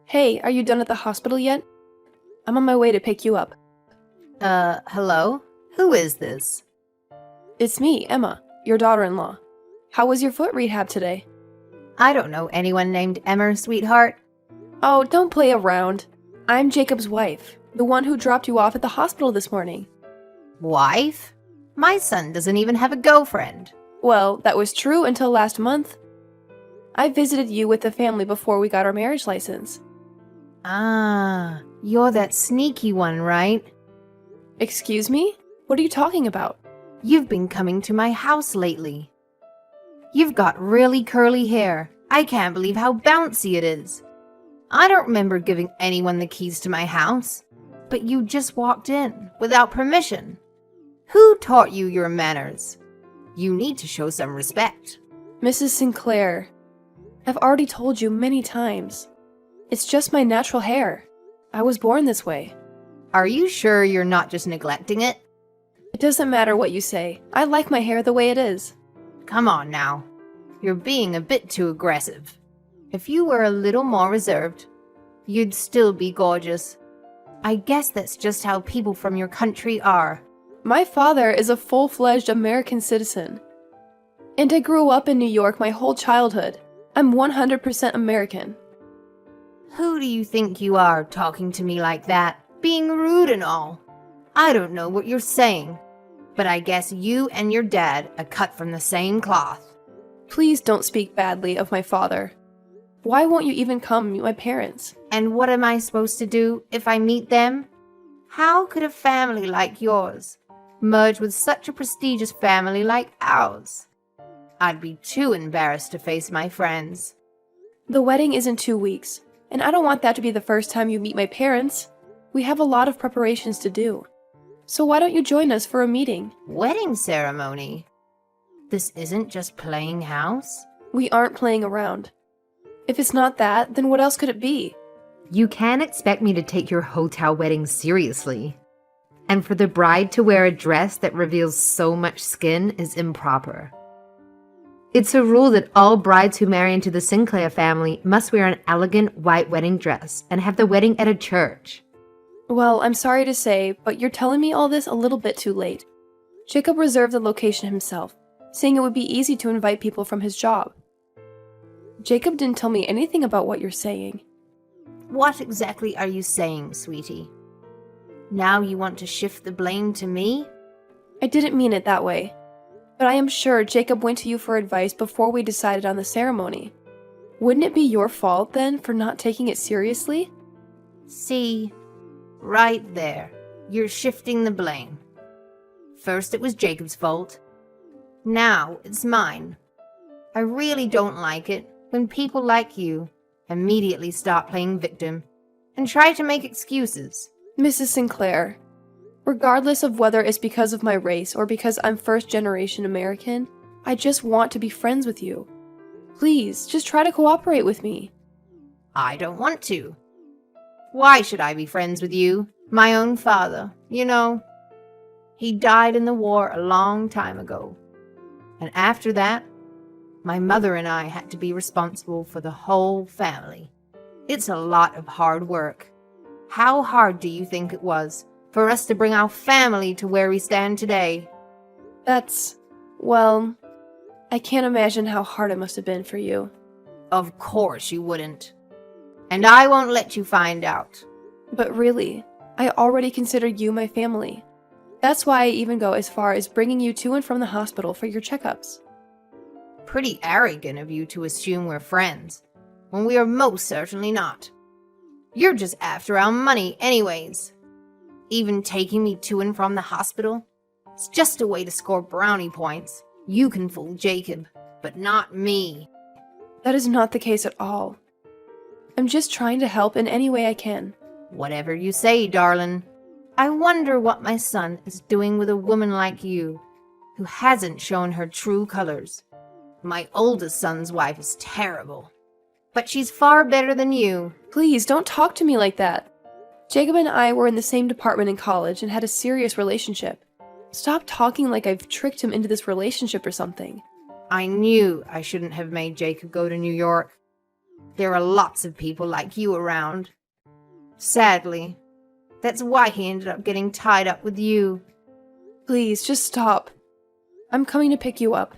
Hey, are you done at the hospital yet? I'm on my way to pick you up. Hello? Who is this? It's me, Emma, your daughter-in-law. How was your foot rehab today? I don't know anyone named Emmer, sweetheart. Oh, don't play around. I'm Jacob's wife, the one who dropped you off at the hospital this morning. Wife? My son doesn't even have a girlfriend. Well, that was true until last month. I visited you with the family before we got our marriage license. Ah, you're that sneaky one, right? Excuse me? What are you talking about? You've been coming to my house lately. You've got really curly hair. I can't believe how bouncy it is. I don't remember giving anyone the keys to my house, but you just walked in without permission. Who taught you your manners? You need to show some respect. Mrs. Sinclair, I've already told you many times. It's just my natural hair. I was born this way. Are you sure you're not just neglecting it? It doesn't matter what you say. I like my hair the way it is. Come on now. You're being a bit too aggressive. If you were a little more reserved, you'd still be gorgeous. I guess that's just how people from your country are. My father is a full-fledged American citizen. And I grew up in New York my whole childhood. I'm 100% American. Who do you think you are talking to me like that? Being rude and all. I don't know what you're saying, but I guess you and your dad are cut from the same cloth. Please don't speak badly of my father. Why won't you even come meet my parents? And what am I supposed to do if I meet them? How could a family like yours merge with such a prestigious family like ours? I'd be too embarrassed to face my friends. The wedding is in 2 weeks, and I don't want that to be the first time you meet my parents. We have a lot of preparations to do. So why don't you join us for a meeting? Wedding ceremony? This isn't just playing house? We aren't playing around. If it's not that, then what else could it be? You can't expect me to take your hotel wedding seriously. And for the bride to wear a dress that reveals so much skin is improper. It's a rule that all brides who marry into the Sinclair family must wear an elegant white wedding dress and have the wedding at a church. Well, I'm sorry to say, but you're telling me all this a little bit too late. Jacob reserved the location himself, saying it would be easy to invite people from his job. Jacob didn't tell me anything about what you're saying. What exactly are you saying, sweetie? Now you want to shift the blame to me? I didn't mean it that way. But I am sure Jacob went to you for advice before we decided on the ceremony. Wouldn't it be your fault, then, for not taking it seriously? See, right there, you're shifting the blame. First it was Jacob's fault. Now it's mine. I really don't like it when people like you immediately start playing victim and try to make excuses. Mrs. Sinclair, regardless of whether it's because of my race or because I'm first-generation American, I just want to be friends with you. Please, just try to cooperate with me. I don't want to. Why should I be friends with you? My own father, you know. He died in the war a long time ago. And after that, my mother and I had to be responsible for the whole family. It's a lot of hard work. How hard do you think it was for us to bring our family to where we stand today? Well, I can't imagine how hard it must have been for you. Of course you wouldn't. And I won't let you find out. But really, I already consider you my family. That's why I even go as far as bringing you to and from the hospital for your checkups. Pretty arrogant of you to assume we're friends, when we are most certainly not. You're just after our money anyways. Even taking me to and from the hospital, it's just a way to score brownie points. You can fool Jacob, but not me. That is not the case at all. I'm just trying to help in any way I can. Whatever you say, darling. I wonder what my son is doing with a woman like you, who hasn't shown her true colors. My oldest son's wife is terrible, but she's far better than you. Please, don't talk to me like that. Jacob and I were in the same department in college and had a serious relationship. Stop talking like I've tricked him into this relationship or something. I knew I shouldn't have made Jacob go to New York. There are lots of people like you around. Sadly, that's why he ended up getting tied up with you. Please, just stop. I'm coming to pick you up.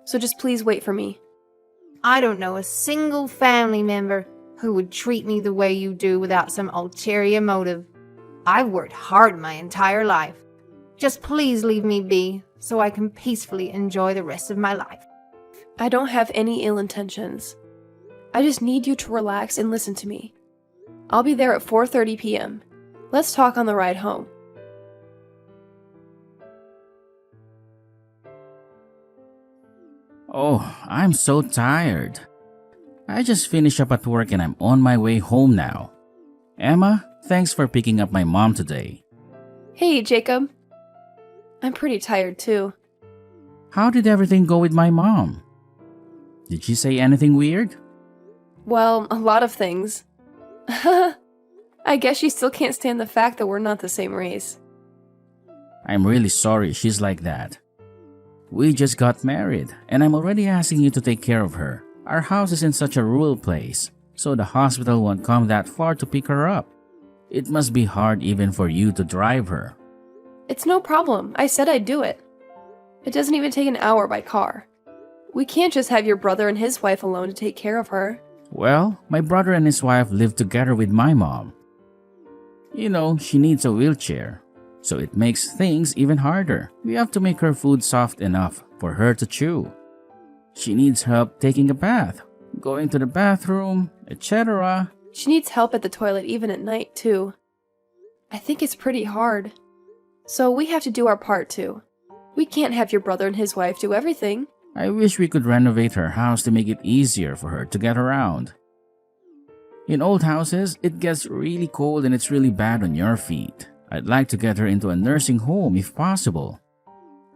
So just please wait for me. I don't know a single family member who would treat me the way you do without some ulterior motive. I've worked hard my entire life. Just please leave me be so I can peacefully enjoy the rest of my life. I don't have any ill intentions. I just need you to relax and listen to me. I'll be there at 4:30 p.m. Let's talk on the ride home. Oh, I'm so tired. I just finished up at work and I'm on my way home now. Emma, thanks for picking up my mom today. Hey, Jacob. I'm pretty tired too. How did everything go with my mom? Did she say anything weird? Well, a lot of things. I guess she still can't stand the fact that we're not the same race. I'm really sorry she's like that. We just got married and I'm already asking you to take care of her. Our house is in such a rural place, so the hospital won't come that far to pick her up. It must be hard even for you to drive her. It's no problem. I said I'd do it. It doesn't even take an hour by car. We can't just have your brother and his wife alone to take care of her. Well, my brother and his wife live together with my mom. You know, she needs a wheelchair, so it makes things even harder. We have to make her food soft enough for her to chew. She needs help taking a bath, going to the bathroom, etc. She needs help at the toilet even at night, too. I think it's pretty hard. So we have to do our part, too. We can't have your brother and his wife do everything. I wish we could renovate her house to make it easier for her to get around. In old houses, it gets really cold and it's really bad on your feet. I'd like to get her into a nursing home if possible.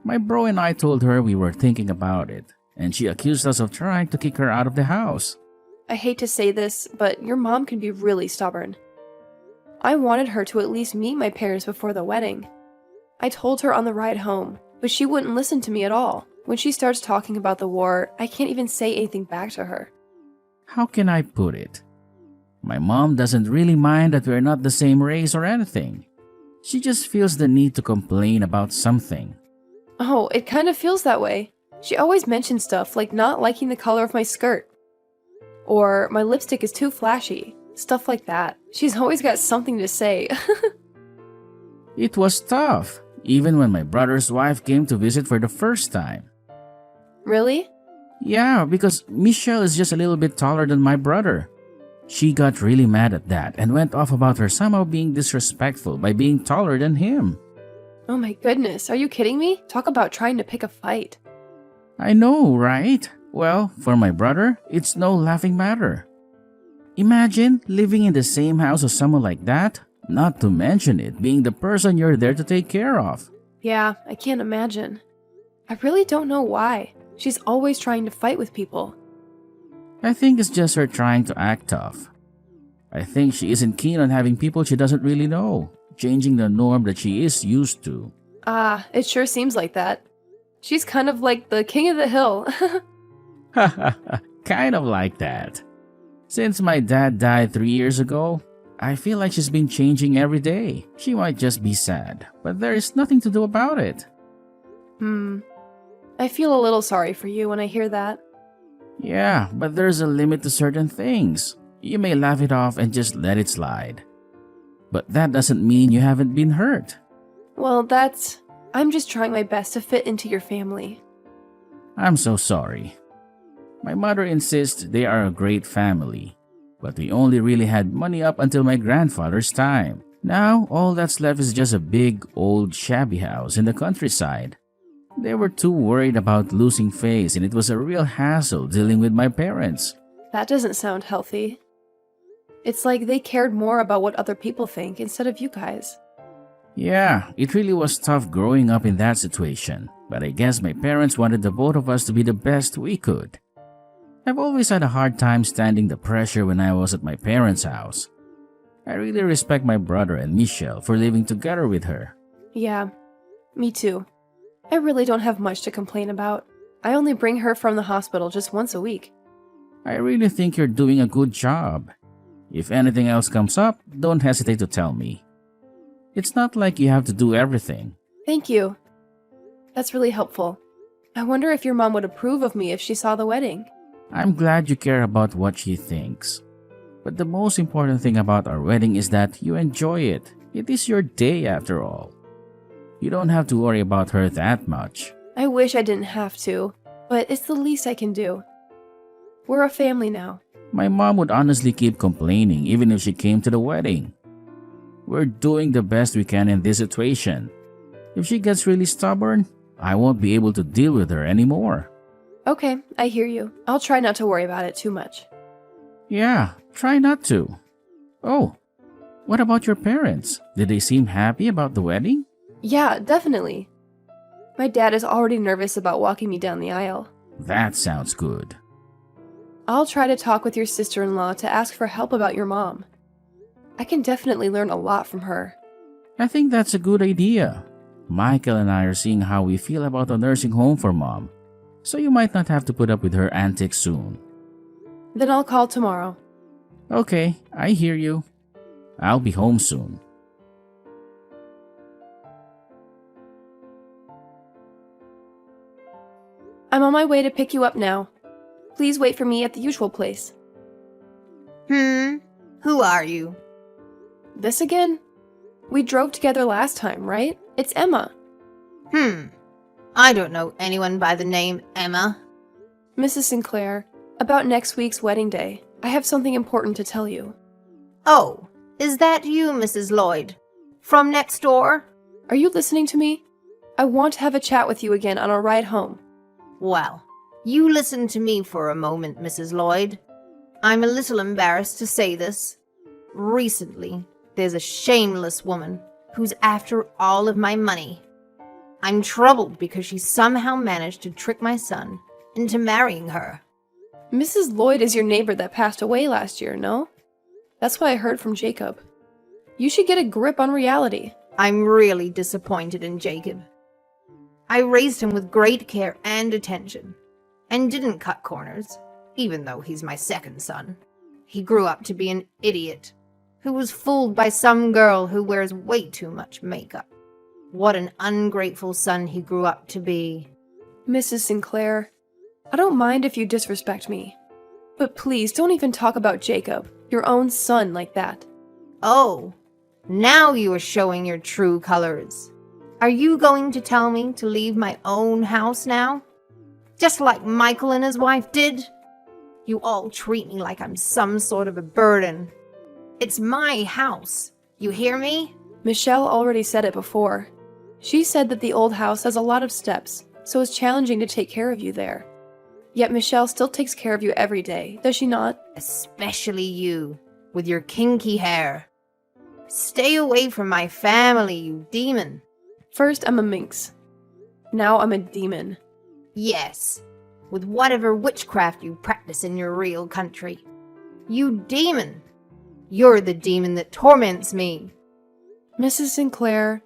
My bro and I told her we were thinking about it, and she accused us of trying to kick her out of the house. I hate to say this, but your mom can be really stubborn. I wanted her to at least meet my parents before the wedding. I told her on the ride home, but she wouldn't listen to me at all. When she starts talking about the war, I can't even say anything back to her. How can I put it? My mom doesn't really mind that we're not the same race or anything. She just feels the need to complain about something. Oh, it kind of feels that way. She always mentions stuff like not liking the color of my skirt. Or my lipstick is too flashy. Stuff like that. She's always got something to say. It was tough, even when my brother's wife came to visit for the first time. Really? Yeah, because Michelle is just a little bit taller than my brother. She got really mad at that and went off about her somehow being disrespectful by being taller than him. Oh my goodness, are you kidding me? Talk about trying to pick a fight. I know, right? Well, for my brother, it's no laughing matter. Imagine living in the same house as someone like that, not to mention it being the person you're there to take care of. Yeah, I can't imagine. I really don't know why. She's always trying to fight with people. I think it's just her trying to act tough. I think she isn't keen on having people she doesn't really know, changing the norm that she is used to. Ah, it sure seems like that. She's kind of like the king of the hill. Kind of like that. Since my dad died 3 years ago, I feel like she's been changing every day. She might just be sad, but there is nothing to do about it. I feel a little sorry for you when I hear that. Yeah, but there's a limit to certain things. You may laugh it off and just let it slide. But that doesn't mean you haven't been hurt. Well, I'm just trying my best to fit into your family. I'm so sorry. My mother insists they are a great family, but we only really had money up until my grandfather's time. Now, all that's left is just a big, old, shabby house in the countryside. They were too worried about losing face, and it was a real hassle dealing with my parents. That doesn't sound healthy. It's like they cared more about what other people think instead of you guys. Yeah, it really was tough growing up in that situation, but I guess my parents wanted the both of us to be the best we could. I've always had a hard time standing the pressure when I was at my parents' house. I really respect my brother and Michelle for living together with her. Yeah, me too. I really don't have much to complain about. I only bring her from the hospital just once a week. I really think you're doing a good job. If anything else comes up, don't hesitate to tell me. It's not like you have to do everything. Thank you. That's really helpful. I wonder if your mom would approve of me if she saw the wedding. I'm glad you care about what she thinks. But the most important thing about our wedding is that you enjoy it. It is your day after all. You don't have to worry about her that much. I wish I didn't have to, but it's the least I can do. We're a family now. My mom would honestly keep complaining even if she came to the wedding. We're doing the best we can in this situation. If she gets really stubborn, I won't be able to deal with her anymore. Okay, I hear you. I'll try not to worry about it too much. Yeah, try not to. Oh, what about your parents? Did they seem happy about the wedding? Yeah, definitely. My dad is already nervous about walking me down the aisle. That sounds good. I'll try to talk with your sister-in-law to ask for help about your mom. I can definitely learn a lot from her. I think that's a good idea. Michael and I are seeing how we feel about the nursing home for mom, so you might not have to put up with her antics soon. Then I'll call tomorrow. Okay, I hear you. I'll be home soon. I'm on my way to pick you up now. Please wait for me at the usual place. Who are you? This again? We drove together last time, right? It's Emma. I don't know anyone by the name Emma. Mrs. Sinclair, about next week's wedding day, I have something important to tell you. Oh, is that you, Mrs. Lloyd? From next door? Are you listening to me? I want to have a chat with you again on our ride home. Well, you listen to me for a moment, Mrs. Lloyd. I'm a little embarrassed to say this. Recently, there's a shameless woman who's after all of my money. I'm troubled because she somehow managed to trick my son into marrying her. Mrs. Lloyd is your neighbor that passed away last year, no? That's what I heard from Jacob. You should get a grip on reality. I'm really disappointed in Jacob. I raised him with great care and attention, and didn't cut corners, even though he's my second son. He grew up to be an idiot who was fooled by some girl who wears way too much makeup. What an ungrateful son he grew up to be. Mrs. Sinclair, I don't mind if you disrespect me, but please don't even talk about Jacob, your own son, like that. Oh, now you are showing your true colors. Are you going to tell me to leave my own house now? Just like Michael and his wife did? You all treat me like I'm some sort of a burden. It's my house. You hear me? Michelle already said it before. She said that the old house has a lot of steps, so it's challenging to take care of you there. Yet Michelle still takes care of you every day, does she not? Especially you, with your kinky hair. Stay away from my family, you demon. First, I'm a minx. Now I'm a demon. Yes, with whatever witchcraft you practice in your real country. You demon. You're the demon that torments me. Mrs. Sinclair,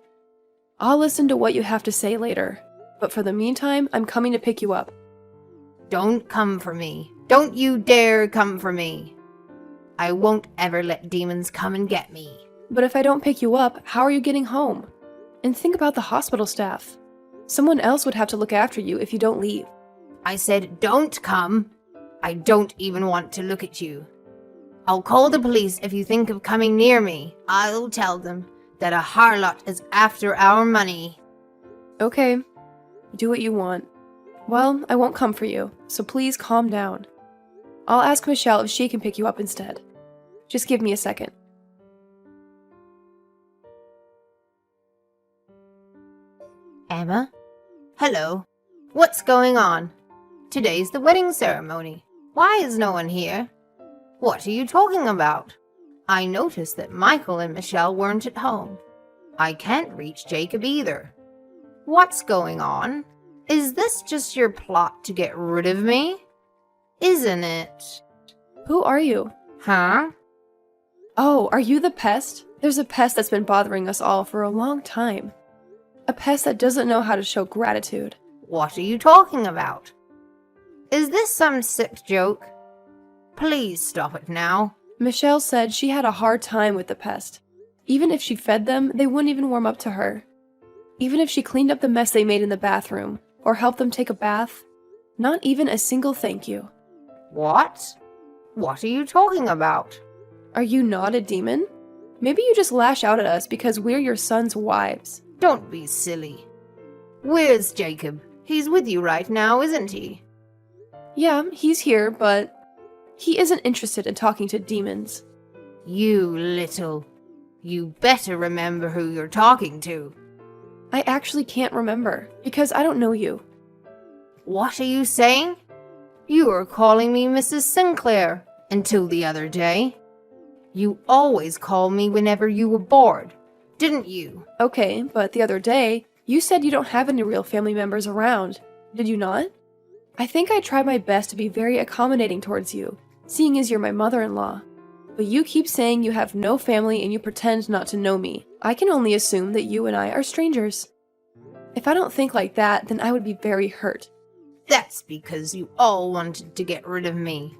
I'll listen to what you have to say later, but for the meantime, I'm coming to pick you up. Don't come for me. Don't you dare come for me. I won't ever let demons come and get me. But if I don't pick you up, how are you getting home? And think about the hospital staff. Someone else would have to look after you if you don't leave. I said don't come. I don't even want to look at you. I'll call the police if you think of coming near me. I'll tell them that a harlot is after our money. Okay, do what you want. Well, I won't come for you, so please calm down. I'll ask Michelle if she can pick you up instead. Just give me a second. Emma? Hello. What's going on? Today's the wedding ceremony. Why is no one here? What are you talking about? I noticed that Michael and Michelle weren't at home. I can't reach Jacob either. What's going on? Is this just your plot to get rid of me? Isn't it? Who are you? Huh? Oh, are you the pest? There's a pest that's been bothering us all for a long time. A pest that doesn't know how to show gratitude. What are you talking about? Is this some sick joke? Please stop it now. Michelle said she had a hard time with the pest. Even if she fed them, they wouldn't even warm up to her. Even if she cleaned up the mess they made in the bathroom, or helped them take a bath, not even a single thank you. What? What are you talking about? Are you not a demon? Maybe you just lash out at us because we're your son's wives. Don't be silly. Where's Jacob? He's with you right now, isn't he? Yeah, he's here, but he isn't interested in talking to demons. You better remember who you're talking to. I actually can't remember, because I don't know you. What are you saying? You were calling me Mrs. Sinclair until the other day. You always called me whenever you were bored, didn't you? Okay, but the other day, you said you don't have any real family members around. Did you not? I think I tried my best to be very accommodating towards you, seeing as you're my mother-in-law. But you keep saying you have no family and you pretend not to know me. I can only assume that you and I are strangers. If I don't think like that, then I would be very hurt. That's because you all wanted to get rid of me.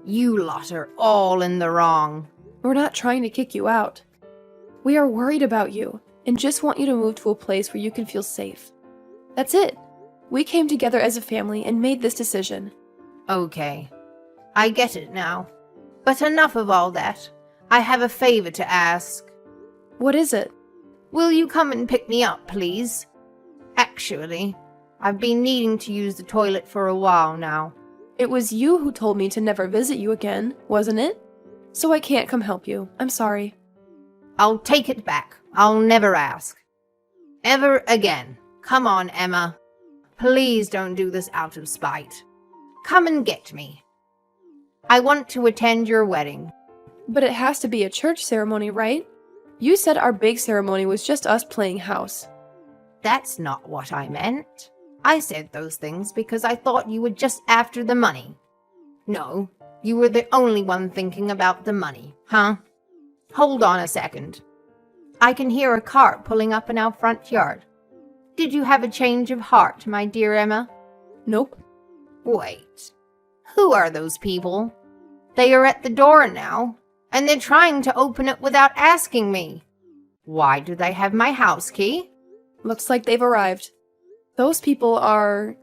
You lot are all in the wrong. We're not trying to kick you out. We are worried about you and just want you to move to a place where you can feel safe. That's it. We came together as a family and made this decision. Okay, I get it now. But enough of all that. I have a favor to ask. What is it? Will you come and pick me up, please? Actually, I've been needing to use the toilet for a while now. It was you who told me to never visit you again, wasn't it? So I can't come help you. I'm sorry. I'll take it back. I'll never ask. Ever again. Come on, Emma. Please don't do this out of spite. Come and get me. I want to attend your wedding. But it has to be a church ceremony, right? You said our big ceremony was just us playing house. That's not what I meant. I said those things because I thought you were just after the money. No, you were the only one thinking about the money, huh? Hold on a second. I can hear a cart pulling up in our front yard. Did you have a change of heart, my dear Emma? Nope. Wait. Who are those people? They are at the door now, and they're trying to open it without asking me. Why do they have my house key? Looks like they've arrived. Those people are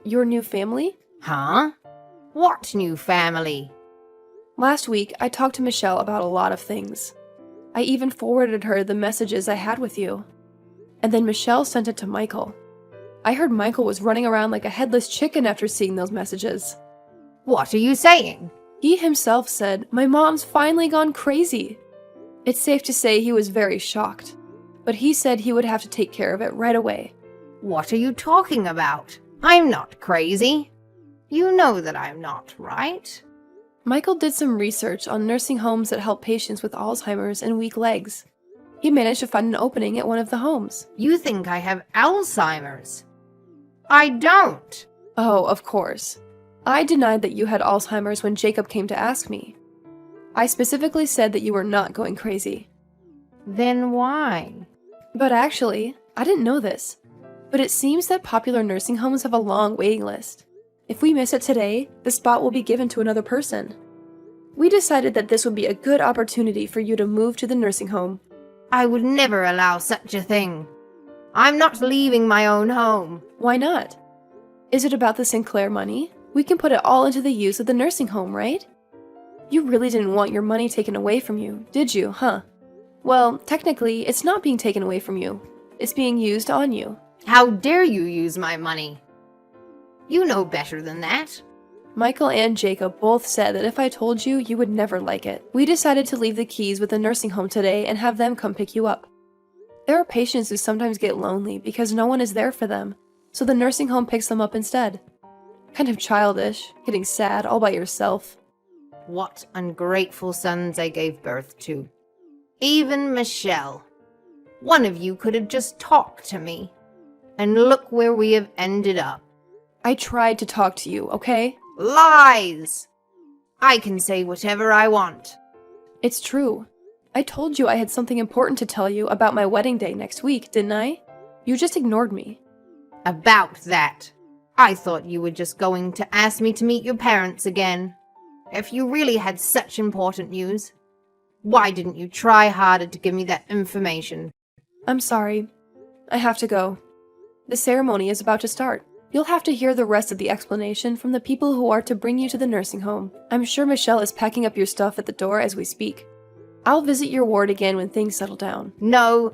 your new family? Huh? What new family? Last week, I talked to Michelle about a lot of things. I even forwarded her the messages I had with you. And then Michelle sent it to Michael. I heard Michael was running around like a headless chicken after seeing those messages. What are you saying? He himself said, "My mom's finally gone crazy." It's safe to say he was very shocked. But he said he would have to take care of it right away. What are you talking about? I'm not crazy. You know that I'm not, right? Michael did some research on nursing homes that help patients with Alzheimer's and weak legs. He managed to find an opening at one of the homes. You think I have Alzheimer's? I don't. Oh, of course. I denied that you had Alzheimer's when Jacob came to ask me. I specifically said that you were not going crazy. Then why? But actually, I didn't know this. But it seems that popular nursing homes have a long waiting list. If we miss it today, the spot will be given to another person. We decided that this would be a good opportunity for you to move to the nursing home. I would never allow such a thing. I'm not leaving my own home. Why not? Is it about the Sinclair money? We can put it all into the use of the nursing home, right? You really didn't want your money taken away from you, did you, huh? Well, technically, it's not being taken away from you. It's being used on you. How dare you use my money? You know better than that. Michael and Jacob both said that if I told you, you would never like it. We decided to leave the keys with the nursing home today and have them come pick you up. There are patients who sometimes get lonely because no one is there for them, so the nursing home picks them up instead. Kind of childish, getting sad all by yourself. What ungrateful sons I gave birth to. Even Michelle. One of you could have just talked to me. And look where we have ended up. I tried to talk to you, okay? Lies! I can say whatever I want. It's true. I told you I had something important to tell you about my wedding day next week, didn't I? You just ignored me. About that. I thought you were just going to ask me to meet your parents again. If you really had such important news, why didn't you try harder to give me that information? I'm sorry. I have to go. The ceremony is about to start. You'll have to hear the rest of the explanation from the people who are to bring you to the nursing home. I'm sure Michelle is packing up your stuff at the door as we speak. I'll visit your ward again when things settle down. No,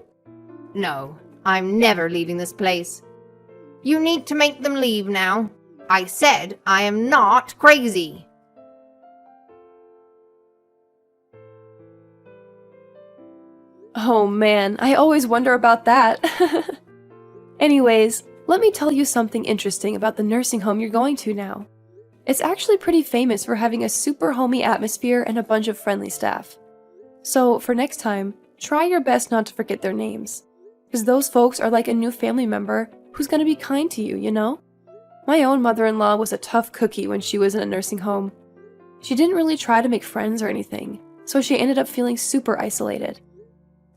I'm never leaving this place. You need to make them leave now. I said I am not crazy. Oh man, I always wonder about that. Anyways, let me tell you something interesting about the nursing home you're going to now. It's actually pretty famous for having a super homey atmosphere and a bunch of friendly staff. So, for next time, try your best not to forget their names. Because those folks are like a new family member who's gonna be kind to you, you know? My own mother-in-law was a tough cookie when she was in a nursing home. She didn't really try to make friends or anything, so she ended up feeling super isolated.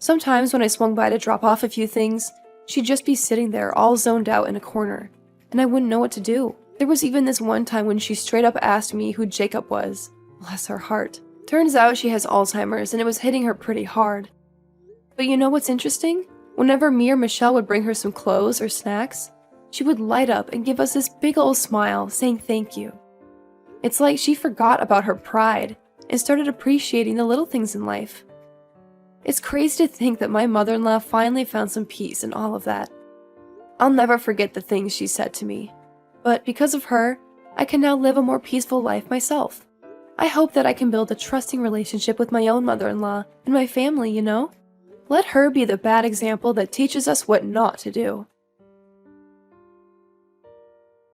Sometimes when I swung by to drop off a few things, she'd just be sitting there all zoned out in a corner, and I wouldn't know what to do. There was even this one time when she straight up asked me who Jacob was. Bless her heart. Turns out she has Alzheimer's and it was hitting her pretty hard. But you know what's interesting? Whenever me or Michelle would bring her some clothes or snacks, she would light up and give us this big old smile saying thank you. It's like she forgot about her pride and started appreciating the little things in life. It's crazy to think that my mother-in-law finally found some peace in all of that. I'll never forget the things she said to me. But because of her, I can now live a more peaceful life myself. I hope that I can build a trusting relationship with my own mother-in-law and my family, you know? Let her be the bad example that teaches us what not to do.